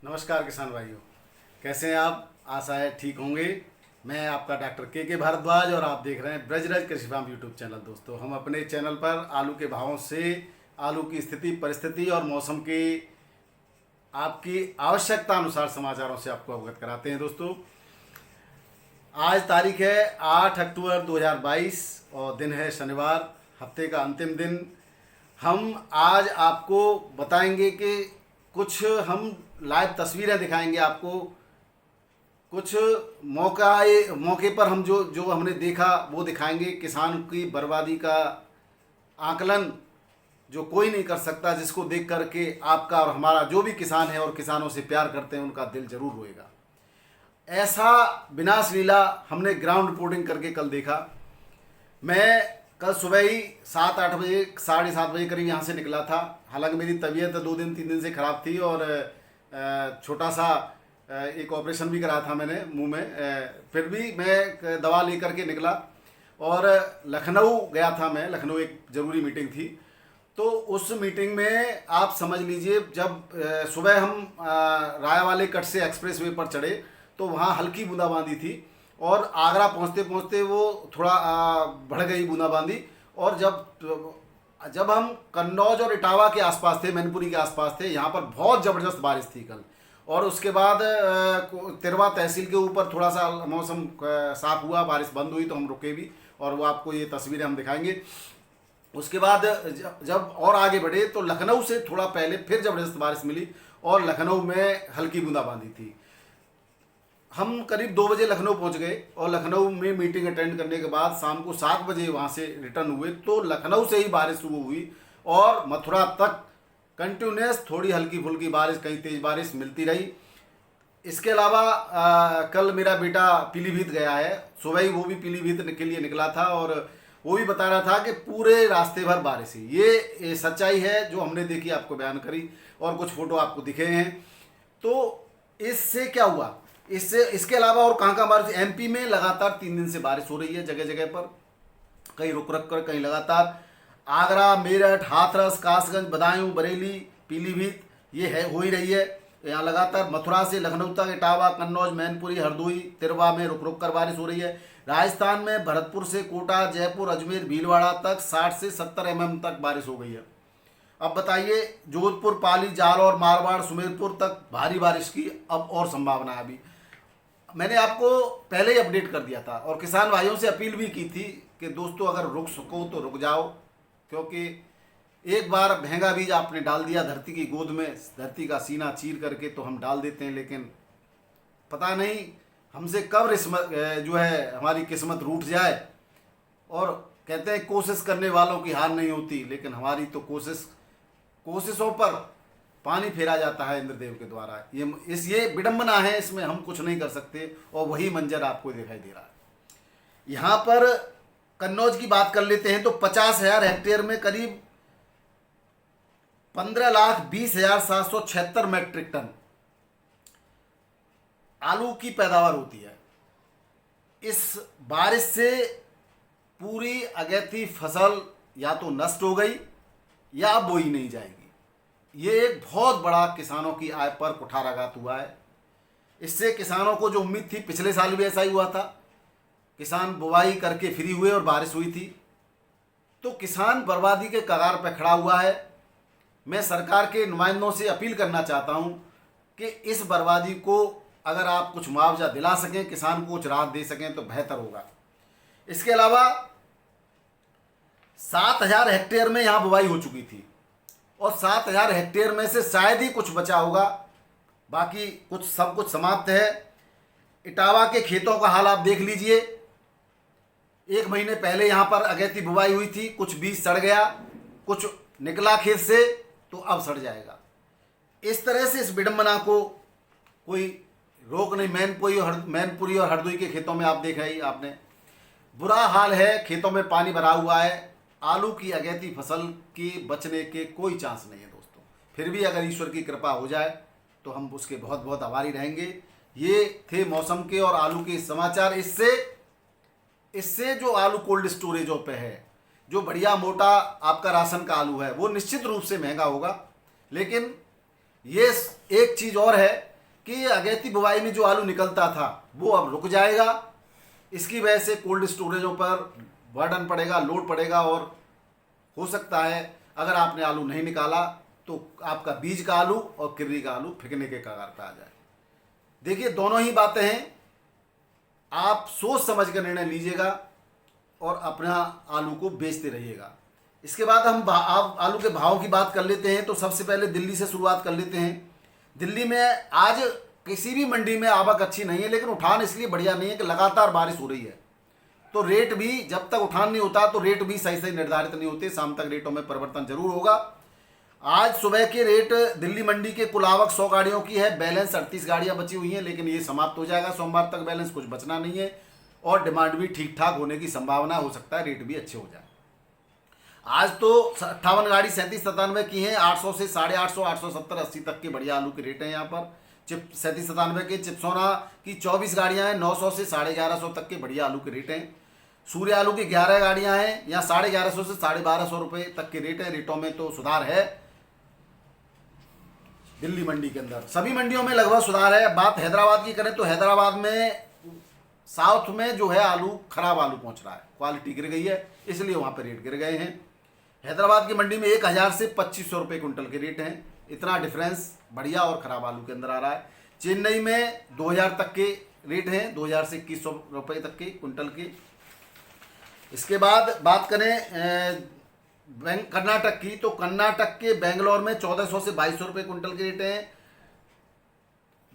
नमस्कार किसान भाइयों, कैसे हैं आप? आशा है ठीक होंगे। मैं आपका डॉक्टर के भारद्वाज और आप देख रहे हैं ब्रजराज कृषि फार्म यूट्यूब चैनल। दोस्तों, हम अपने चैनल पर आलू के भावों से, आलू की स्थिति परिस्थिति और मौसम की आपकी आवश्यकता अनुसार समाचारों से आपको अवगत कराते हैं। दोस्तों, आज तारीख है 8 अक्टूबर 2022 और दिन है शनिवार, हफ्ते का अंतिम दिन। हम आज आपको बताएंगे कि कुछ हम लाइव तस्वीरें दिखाएंगे आपको। कुछ मौके पर हम जो जो हमने देखा वो दिखाएंगे। किसान की बर्बादी का आकलन जो कोई नहीं कर सकता, जिसको देख करके आपका और हमारा जो भी किसान है और किसानों से प्यार करते हैं उनका दिल जरूर रोएगा। ऐसा विनाश लीला हमने ग्राउंड रिपोर्टिंग करके कल देखा। मैं कल सुबह ही 7-8 बजे, 7:30 बजे करीब यहाँ से निकला था। हालांकि मेरी तबीयत 2-3 दिन से ख़राब थी और छोटा सा एक ऑपरेशन भी करा था मैंने मुंह में। फिर भी मैं दवा लेकर के निकला और लखनऊ गया था। मैं लखनऊ एक ज़रूरी मीटिंग थी, तो उस मीटिंग में आप समझ लीजिए, जब सुबह हम राय वाले कट से एक्सप्रेस वे पर चढ़े तो वहाँ हल्की बूंदाबांदी थी और आगरा पहुँचते पहुँचते वो थोड़ा बढ़ गई बूंदाबांदी। और जब हम कन्नौज और इटावा के आसपास थे, मैनपुरी के आसपास थे, यहाँ पर बहुत ज़बरदस्त बारिश थी कल। और उसके बाद तिरवा तहसील के ऊपर थोड़ा सा मौसम साफ हुआ, बारिश बंद हुई तो हम रुके भी, और वो आपको ये तस्वीरें हम दिखाएंगे। उसके बाद जब और आगे बढ़े तो लखनऊ से थोड़ा पहले फिर ज़बरदस्त बारिश मिली और लखनऊ में हल्की बूंदाबांदी थी। हम करीब 2 बजे लखनऊ पहुंच गए और लखनऊ में मीटिंग अटेंड करने के बाद शाम को 7 बजे वहां से रिटर्न हुए तो लखनऊ से ही बारिश शुरू हुई और मथुरा तक कंटिन्यूस थोड़ी हल्की फुल्की बारिश, कहीं तेज बारिश मिलती रही। इसके अलावा कल मेरा बेटा पीलीभीत गया है, सुबह ही वो भी पीलीभीत के लिए निकला था और वो भी बता रहा था कि पूरे रास्ते भर बारिश ही। ये सच्चाई है जो हमने देखी, आपको बयान करी और कुछ फोटो आपको दिखे हैं। तो इससे क्या हुआ, इसके अलावा और कहाँ बारिश? एमपी में लगातार 3 दिन से बारिश हो रही है, जगह जगह पर, कहीं रुक रुक कर, कहीं लगातार। आगरा, मेरठ, हाथरस, कासगंज, बदायूं, बरेली, पीलीभीत, ये है हो ही रही है यहाँ लगातार। मथुरा से लखनऊ तक, इटावा, कन्नौज, मैनपुरी, हरदोई, तिरवा में रुक रुक कर बारिश हो रही है। राजस्थान में भरतपुर से कोटा, जयपुर, अजमेर, भीलवाड़ा तक 60 से 70 mm तक बारिश हो गई है। अब बताइए, जोधपुर, पाली, जालौर, मारवाड़, सुमेरपुर तक भारी बारिश की अब और संभावना है। अभी मैंने आपको पहले ही अपडेट कर दिया था और किसान भाइयों से अपील भी की थी कि दोस्तों, अगर रुक सको तो रुक जाओ, क्योंकि एक बार महंगा बीज आपने डाल दिया धरती की गोद में, धरती का सीना चीर करके तो हम डाल देते हैं, लेकिन पता नहीं हमसे कब जो है हमारी किस्मत रूठ जाए। और कहते हैं कोशिश करने वालों की हार नहीं होती, लेकिन हमारी तो कोशिशों पर पानी फेरा जाता है इंद्रदेव के द्वारा। ये विडंबना है, इसमें हम कुछ नहीं कर सकते और वही मंजर आपको दिखाई दे रहा है। यहाँ पर कन्नौज की बात कर लेते हैं तो 50,000 हेक्टेयर में करीब 15,20,776 मैट्रिक टन आलू की पैदावार होती है। इस बारिश से पूरी अगैती फसल या तो नष्ट हो गई या बोई नहीं जाएगी। ये एक बहुत बड़ा किसानों की आय पर कुठाराघात हुआ है। इससे किसानों को जो उम्मीद थी, पिछले साल भी ऐसा ही हुआ था, किसान बुवाई करके फ्री हुए और बारिश हुई थी, तो किसान बर्बादी के कगार पर खड़ा हुआ है। मैं सरकार के नुमाइंदों से अपील करना चाहता हूं कि इस बर्बादी को अगर आप कुछ मुआवजा दिला सकें, किसान को कुछ राहत दे सकें तो बेहतर होगा। इसके अलावा 7,000 हेक्टेयर में यहाँ बुवाई हो चुकी थी और 7,000 हेक्टेयर में से शायद ही कुछ बचा होगा, बाकी सब कुछ समाप्त है। इटावा के खेतों का हाल आप देख लीजिए। 1 महीने पहले यहाँ पर अगैती बुवाई हुई थी, कुछ बीज सड़ गया, कुछ निकला खेत से तो अब सड़ जाएगा। इस तरह से इस विडंबना को कोई रोक नहीं। मैनपुरी और हरदोई के खेतों में आप देख रहे हैं, आपने बुरा हाल है, खेतों में पानी भरा हुआ है। आलू की अगैती फसल के बचने के कोई चांस नहीं है दोस्तों। फिर भी अगर ईश्वर की कृपा हो जाए तो हम उसके बहुत बहुत आभारी रहेंगे। ये थे मौसम के और आलू के समाचार। इससे जो आलू कोल्ड स्टोरेजों पे है, जो बढ़िया मोटा आपका राशन का आलू है, वो निश्चित रूप से महंगा होगा। लेकिन ये एक चीज़ और है कि अगेती बुवाई में जो आलू निकलता था वो अब रुक जाएगा। इसकी वजह से कोल्ड स्टोरेजों पर बर्डन पड़ेगा, लोड पड़ेगा, और हो सकता है अगर आपने आलू नहीं निकाला तो आपका बीज का आलू और किर्री का आलू फेंकने के कगार पर आ जाए। देखिए, दोनों ही बातें हैं, आप सोच समझ कर निर्णय लीजिएगा और अपना आलू को बेचते रहिएगा। इसके बाद हम आप आलू के भाव की बात कर लेते हैं। तो सबसे पहले दिल्ली से शुरुआत कर लेते हैं। दिल्ली में आज किसी भी मंडी में आवक अच्छी नहीं है, लेकिन उठान इसलिए बढ़िया नहीं है कि लगातार बारिश हो रही है, तो रेट भी जब तक उठान नहीं होता तो रेट भी सही सही निर्धारित नहीं होते। शाम तक रेटों में परिवर्तन जरूर होगा। आज सुबह के रेट दिल्ली मंडी के कुल आवक 100 गाड़ियों की है, बैलेंस 38 गाड़ियां बची हुई हैं, लेकिन ये समाप्त हो जाएगा सोमवार तक, बैलेंस कुछ बचना नहीं है और डिमांड भी ठीक ठाक होने की संभावना, हो सकता है रेट भी अच्छे हो जाए। आज तो 58 गाड़ी 37-97 की हैं, 800 से 850, 870, 80 तक के बढ़िया आलू के रेट हैं यहाँ पर। चिप 37-97 के चिप्सोना की 24 गाड़ियाँ हैं, 900 से 1150 तक के बढ़िया आलू के रेट हैं। सूर्य आलू की 11 गाड़ियाँ हैं, यहाँ 1150 से 1250 रुपये तक के रेट हैं। रेटों में तो सुधार है दिल्ली मंडी के अंदर, सभी मंडियों में लगभग सुधार है। बात हैदराबाद की करें तो हैदराबाद में साउथ में जो है आलू, खराब आलू पहुंच रहा है, क्वालिटी गिर गई है, इसलिए वहां पे रेट गिर गए हैं। हैदराबाद की मंडी में 1000 से 2500 रुपये कुंटल के रेट हैं। इतना डिफरेंस बढ़िया और खराब आलू के अंदर आ रहा है। चेन्नई में 2000 तक के रेट हैं, 2000 से 2100 रुपये तक के कुंटल के। इसके बाद बात करें कर्नाटक की, तो कर्नाटक के बेंगलोर में 1400 से 2200 रुपये कुंटल के रेट हैं।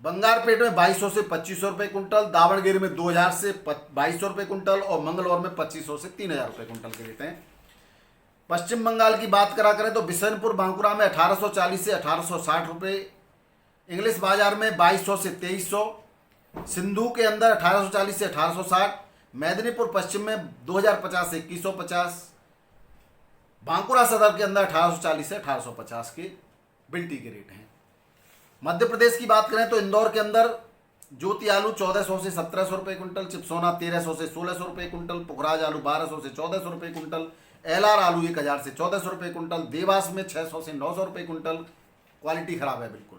बंगारपेट में 2200 से 2500 रुपये कुंटल, दावणगिरी में 2000 से 2200 रुपये कुंटल और मंगलौर में 2500 से 3000 रुपये कुंटल के रेट हैं। पश्चिम बंगाल की बात करें तो बिशनपुर बांकुरा में 1840 से 1860 रुपये, इंग्लिश बाजार में 2200 से 2300, सिंधु के अंदर 1840 से 1860, मेदिनीपुर पश्चिम में 2050 से 2150, बांकुरा सदर के अंदर 1840 से 1850 के बिल्टी के रेट हैं। मध्य प्रदेश की बात करें तो इंदौर के अंदर ज्योति आलू 1400 से 1700 रुपये कुंटल, चिप्सोना 1300 से 1600 रुपये कुंटल, पुखराज आलू 1200 से 1400 रुपये कुंटल, एलआर आलू 1000 से 1400 रुपये कुंटल, देवास में 600 से 900 रुपये कुंटल, क्वालिटी खराब है बिल्कुल।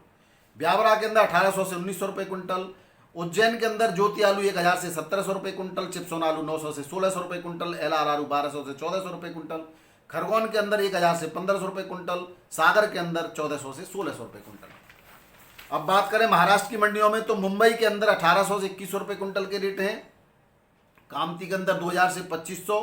ब्यावरा के अंदर 1800 से 1900 रुपये कुंटल, उज्जैन के अंदर ज्योति आलू 1000 से 1700 रुपये कुंटल, चिप्सोना आलू 900 से 1600 रुपये कुंटल, एलआर आलू 1200 से 1400 रुपये कुंटल, खरगोन के अंदर 1000 से 1500 रुपये कुंटल, सागर के अंदर 1400 से 1600 रुपये कुंटल। अब बात करें महाराष्ट्र की मंडियों में तो मुंबई के अंदर 1800 से 2100 रुपये कुंटल के रेट हैं, कामती के अंदर 2000 से 2500,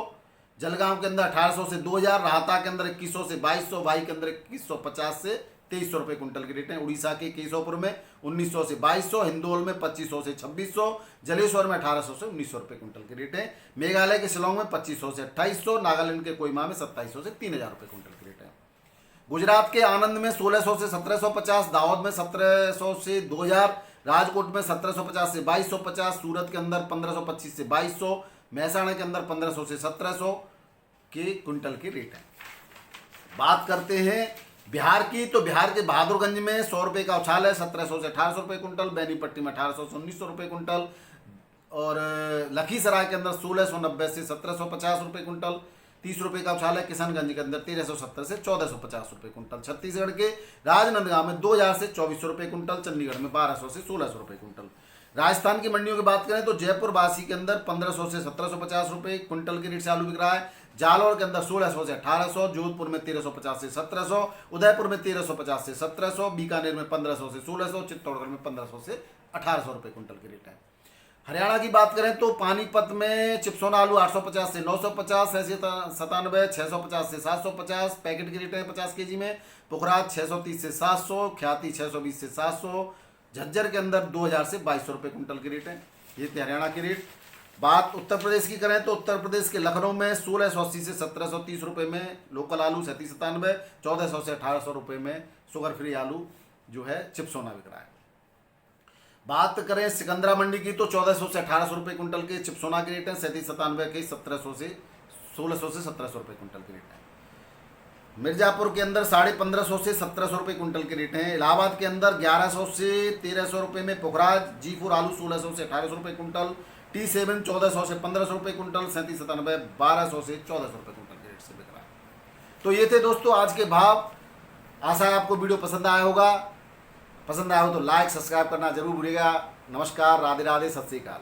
जलगांव के अंदर 1800 से 2000, राहता के अंदर 2100 से 2200, वाई के अंदर 2150 से 2300 रुपये कुंटल के रेट हैं। उड़ीसा के केशवपुर में 1900 से 2200, हिंदोल में 2500 से 2600, जलेश्वर में 1800 से 1900 रुपये कुंटल के रेट हैं। मेघालय के शिलोंग में 2500 से 2800, नागालैंड के कोहिमा में 2700 से 3000 रुपये कुंटल के रेट हैं। गुजरात के आनंद में 1600 से 1750, दाहोद में 1700 से 2000, राजकोट में 1750 से 2250, सूरत के अंदर 1525 से 2200, महसाणा के अंदर 1500 से 1700 के कुंटल के रेट हैं। बात करते हैं बिहार की, तो बिहार के बहादुरगंज में 100 रुपये का उछाल है, 1700 से 1800 रुपये कुंटल, बेनीपट्टी में 1800 से 1900 रुपये कुंटल, और लखीसराय के अंदर 1690 से 1750 रुपये कुंटल, 30 रुपये का उछाल है। किशनगंज के अंदर 1370 से 1450 रुपये कुंटल, छत्तीसगढ़ के राजनांदगांव में 2000 से 2400 रुपये कुंटल, चंडीगढ़ में 1200 से 1600 रुपये कुंटल। राजस्थान की मंडियों की बात करें तो जयपुर वासी के अंदर 1500 से 1750 रुपये कुंटल के रेट से आलू बिक रहा है, जालौर के अंदर 1600 से 1800, जोधपुर में 1350 से 1700, उदयपुर में 1350 से 1700, बीकानेर में 1500 से 1600, चित्तौड़गढ़ में 1500 से 1800 रुपये कुंटल के रेट है। हरियाणा की बात करें तो पानीपत में चिप्सोना आलू 850 से 950, 97, 650 से 750 पैकेट के रेट है 50 केजी में, पुखराज 630 से 700, ख्याति 620 से 700, झज्जर के अंदर 2000 से 2200 रुपये कुंटल के रेट है। ये थे हरियाणा के रेट। बात उत्तर प्रदेश की करें तो उत्तर प्रदेश के लखनऊ में 1680 से 1730 रुपये में लोकल आलू, 3797, 1400 से 1800 रुपये में शुगर फ्री आलू जो है चिप्सोना बिक रहा है। बात करें सिकंदरा मंडी की तो 1400 से 1800 रुपये कुंटल के चिप्सोना के रेट हैं, 3797 के 1700 से 1600 से 1700 रुपये कुंटल के रेट हैं। मिर्जापुर के अंदर 1550 से 1700 रुपये कुंटल के रेट हैं। इलाहाबाद के अंदर 1100 से 1300 रुपये में पुखराज, G4 आलू 1600 से 1800 रुपये कुंटल, T7 1400 से 1500 रुपये कुंटल, 3797 1200 से 1400 रुपये कुंटल के रेट से बिक रहा है। तो ये थे दोस्तों आज के भाव। आशा है आपको वीडियो पसंद आया होगा। पसंद आया हो तो लाइक सब्सक्राइब करना जरूर भूलिएगा। नमस्कार, राधे राधे, सत श्री अकाल।